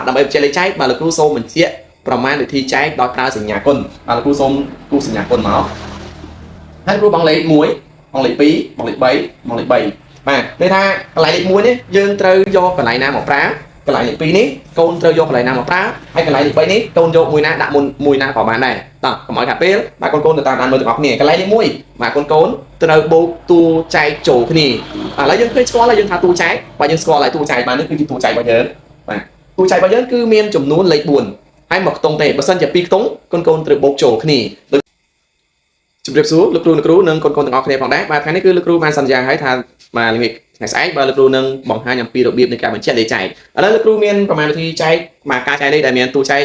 ដើម្បីបញ្ជាក់លេខចែកបាទលោកគ្រូសូមបញ្ជាក់ប្រមាណវិធីចែកដោយប្រើសញ្ញាគុណបាទលោកគ្រូសូមគូសញ្ញាគុណមកហើយគ្រូបងលេខ1បងលេខ2បងលេខ3បងលេខ3បាទន័យថាកន្លែងលេខ1នេះយើងត្រូវយកកន្លែងណាមកប្រើកន្លែងលេខ2នេះកូនត្រូវយកកន្លែងណាមកប្រើហើយកន្លែងលេខ3នេះកូនយកមួយណាដាក់មុនមួយណាក៏បានដែរតោះកុំឲ្យខាតពេលបាទកូនទៅតាមដានមើលទាំងអស់គ្នាកន្លែងលេខ1បាទកូនត្រូវបូកតួចែកចូលគ្នាឥឡូវយើងឃើញស្គាល់ហើយយើងថាតួចែកបាទយើងស្គាល់ហើយតួចែកបាននេះគឺជាតួចែករបស់យើងបាទតួចែករបស់យើងគឺមានចំនួនលេខ4ហើយមកខ្ទង់ទេបើសិនជា2ខ្ទង់កូនត្រូវបូកចូលគ្នាជំរាបសួរលោកគ្រូនិងកូនទាំងអស់គ្នាផងដែរបាទថ្ងៃនេះគឺលោកគ្រូបានសន្យាឲ្យថាបាទថ្ងៃស្អែកបាទលោកគ្រូនឹងបង្ហាញអំពីរបៀបនៃការបញ្ជាក់លេខចែកឥឡូវលោកគ្រូមានប្រមាណវិធីចែកបាទការចែកនេះដែលមានតួចែក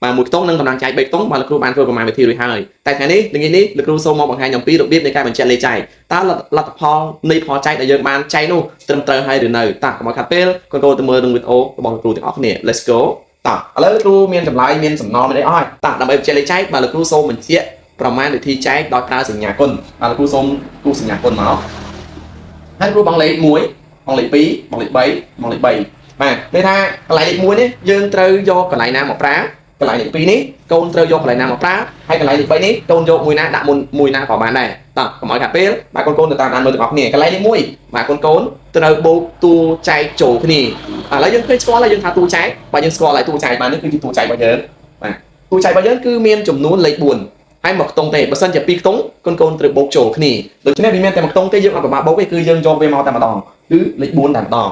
បាទមួយខ្ទង់និងកម្លាំងចែក3ខ្ទង់បាទលោកគ្រូបានធ្វើប្រមាណវិធីរួចហើយតែថ្ងៃនេះល្ងាចនេះលោកគ្រូសូមមកបង្ហាញអំពីរបៀបនៃការបញ្ជាក់លេខចែកតើលទ្ធផលនៃផលចែកដែលយើងបានចែកនោះត្រឹមត្រូវហើយឬនៅតើកុំឲ្យខាត់ពេលកូនទៅមើលនឹងវីដេអូរបស់លោកគ្រូទាំងអស់គ្នា Let's go តើឥឡូវលោកគ្រូមានចម្លើយមានសំណល់មានអីអស់ហើយតើដើម្បីបញ្ជាក់លេខចែកបាទលោកគ្រូសូមបញ្ជាក់ប្រមាណវិធីចែកដោយប្រើសញ្ញាគុណបាទលោកគ្រូសូមគូសញ្ញាគុណមកហើយគ្រូបងលេខ1បងលេខ2បងលេខ3បងលេខ3បាទន័យថាកន្លែងលេខ1នេះយើងត្រូវយកកន្លែងណាមកប្រើកន្លែងលេខ2នេះកូនត្រូវយកកន្លែងណាមកប្រើហើយកន្លែងលេខ3នេះកូនយកមួយណាដាក់មុនមួយណាក៏បានដែរតោះកុំឲ្យខាតពេលបាទកូនទៅតាមដានមើលទាំងអស់គ្នាកន្លែងលេខ1បាទកូនត្រូវបូកតួចែកចូលគ្នាឥឡូវយើងឃើញស្គាល់ហើយយើងថាតួចែកបាទយើងស្គាល់ហើយតួចែកបាននេះគឺជាតួចែករបស់យើងបាទតួចែករបស់យើងគឺមានចំនួនលេខ4ហើយមកខ្ទង់ទេបើសិនជា2ខ្ទង់កូនត្រូវបូកចូលគ្នាដូច្នេះវាមានតែមួយខ្ទង់ទេយើងអត់ពិបាកបូកទេគឺយើងយកវាមកតែម្ដងគឺលេខ4តែម្ដង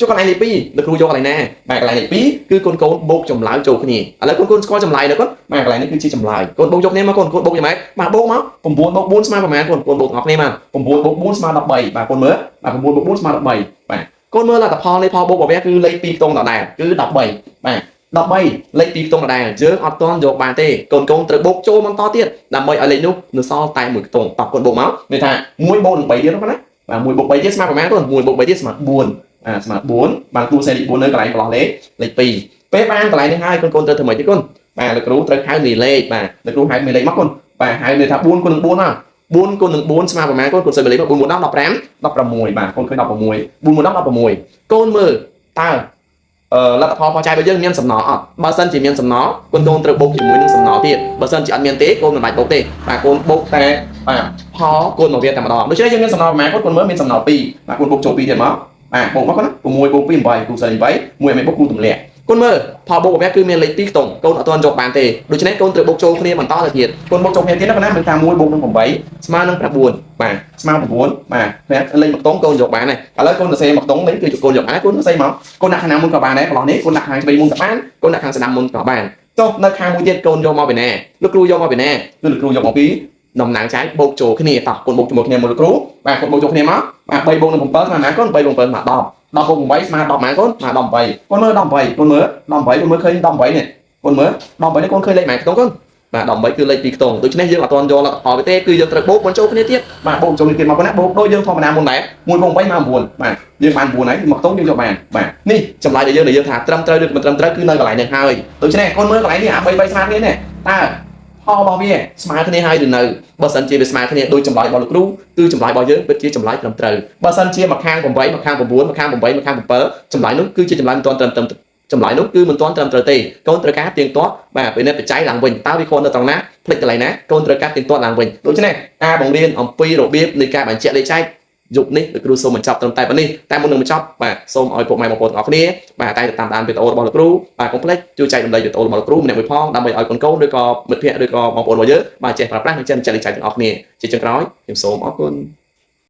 ចុះកន្លែងលេខ2លោកគ្រូយកកន្លែងណាបាទកន្លែងលេខ2គឺកូនបូកចម្លើយចូលគ្នាឥឡូវកូនស្គាល់ចម្លើយដែរកូនបាទកន្លែងនេះគឺជាចម្លើយកូនបូកយកគ្នាមកកូនបូកយ៉ាងម៉េចបាទបូកមក9បូក4ស្មើប្រមាណកូនបូកទាំងអស់គ្នាមក9បូក4ស្មើ13បាទកូនមើលបាទ9បូក4ស្មើ13បាទកូនមើលលទ្ធផលនៃផលបូករបស់វាគឺលេខ2ខ្ទង់ដដែលគឺ13បាទ13លេខ2ខ្ទង់ដដែលយើងអត់ទាន់យកបានទេកូនត្រូវបូកចូលបន្តទៀតដើម្បីឲ្យលេខនោះនៅសល់តែមួយខ្ទង់តោះកូនបូកមកមានថា1បូកនឹង3ទៀតហ្នឹងណាបាទ1បូក3ទៀតស្មើប្រមាណកូន1បូក3ទៀតស្មើ4ស្មើ4បានតួសេរី4នៅកន្លែងប្រឡោះលេខ2ពេលបានកន្លែងនេះហើយកូនត្រូវធ្វើម៉េចទៀតកូនបាទលោកគ្រូត្រូវហៅមេលេខបាទលោកគ្រូហៅមេលេខមកកូនបាទហៅន័យថា4គុណនឹង4មក4គុណនឹង4ស្មើប្រមាណកូនសេរីមេលេខ4 4 10 15 16បាទកូនឃើញ16 4 10 16កូនមើលតើលទ្ធផលផលចែករបស់យើងមានសំណល់អត់បើសិនជាមានសំណល់កូនត្រូវបូកជាមួយនឹងសំណល់ទៀតបើសិនជាអត់មានទេកូនមិនបាច់បូកទេបាទកូនបូកតែបាទផលកូនមកវាតែម្ដងដូច្នេះយើងមានសំណល់ប្រមាណកូនមើលមានសំណល់2បាទកូនបូកចូល2ទៀតមកបាទបូកមកណា6បូក2 8គូសេរី8មួយមិនបូកគូទម្លាក់កូនមើលផលបូករបស់វាគឺមានលេខ2ខ្ទង់កូនអត់ទាន់យកបានទេដូច្នេះកូនត្រូវបូកចូលគ្នាបន្តទៅទៀតកូនបូកចូលគ្នាទៀតណាប៉ុណ្ណាមានថា1បូកនឹង8ស្មើនឹង9បាទស្មើ9បាទលេខមួយខ្ទង់កូនយកបានហើយឥឡូវកូនសរសេរមួយខ្ទង់នេះគឺកូនយកបានកូនសរសេរមកកូនដាក់ខាងណាមុនក៏បានដែរប្រឡោះនេះកូនដាក់ខាងឆ្វេងមុនក៏បានកូនដាក់ខាងស្ដាំមុនក៏បានចុះនៅខាងមួយទៀតកូនយកមកពីណាលោកគ្រូយកមកពីណាគឺលោកគ្រូយកមកពីតំណាងចែកបូកចូលគ្នាតោះកូនបូកជាមួយគ្នាមកលោកគ្រូបាទកូនបូកចូលគ្នាមកបាទ3បូកនឹង7ស្មើណាកូន3បូក7ស្មើ10 10បូក8ស្មើ10ម៉ាកូនស្មើ10ម៉ាកូនមើល18កូនមើល18កូនមើលឃើញ18នេះកូនមើល18នេះកូនឃើញលេខម៉ាខ្ទង់កូនបាទ18គឺលេខ2ខ្ទង់ដូច្នេះយើងអត់ទាន់យកលទ្ធផលទេគឺយើងត្រូវបូកបញ្ចូលគ្នាទៀតបាទបូកចូលគ្នាទៀតមកប៉ុណ្ណាបូកដូចយើងធម្មតាមុនដែរ1បូក8មក9បាទយើងបាន9ហើយមកខ្ទង់យើងយកបានបាទនេះចម្លើយដែលយើងថាត្រឹមត្រូវឬមិនត្រឹមត្រូវគឺនៅកន្លែងនេះហើយដូច្នេះកូនមើលកន្លែងនេះអា3 3ស្មើគ្នានេះតើផលរបស់វាស្មើគ្នាហើយឬនៅបើសិនជាវាស្មើគ្នាដោយចម្លើយរបស់លោកគ្រូគឺចម្លើយរបស់យើងពិតជាចម្លើយត្រឹមត្រូវបើសិនជាម្ខាង8ម្ខាង9ម្ខាង8ម្ខាង7ចម្លើយនោះគឺជាចម្លើយមិនទាន់ត្រឹមត្រូវចម្លើយនោះគឺមិនទាន់ត្រឹមត្រូវទេកូនត្រូវការទៀងទាត់បាទពេលនេះបច្ច័យឡើងវិញតើវាខុសនៅត្រង់ណាផ្លេចកន្លែងណាកូនត្រូវការទៀងទាត់ឡើងវិញដូច្នេះការបង្រៀនអំពីរបៀបនៃការបញ្ជាក់លេខចែកយុគនេះលោកគ្រូសូមបញ្ចប់ត្រឹមតែប៉ុណ្នេះតែមុននឹងបញ្ចប់បាទសូមឲ្យពុកម៉ែបងប្អូនទាំងអស់គ្នាបាទតែតាមដានវីដេអូរបស់លោកគ្រូបាទកុំភ្លេចជួយចែករំលែកវីដេអូរបស់លោកគ្រូម្នាក់មួយផងដើម្បីឲ្យកូនឬក៏មិត្តភ័ក្តិឬក៏បងប្អូនរបស់យើងបាទចេះប្រើប្រាស់និងចេះបញ្ជាក់លេខចែកទាំងអស់គ្នាជាចុងក្រោយខ្ញុំសូមអរគុណ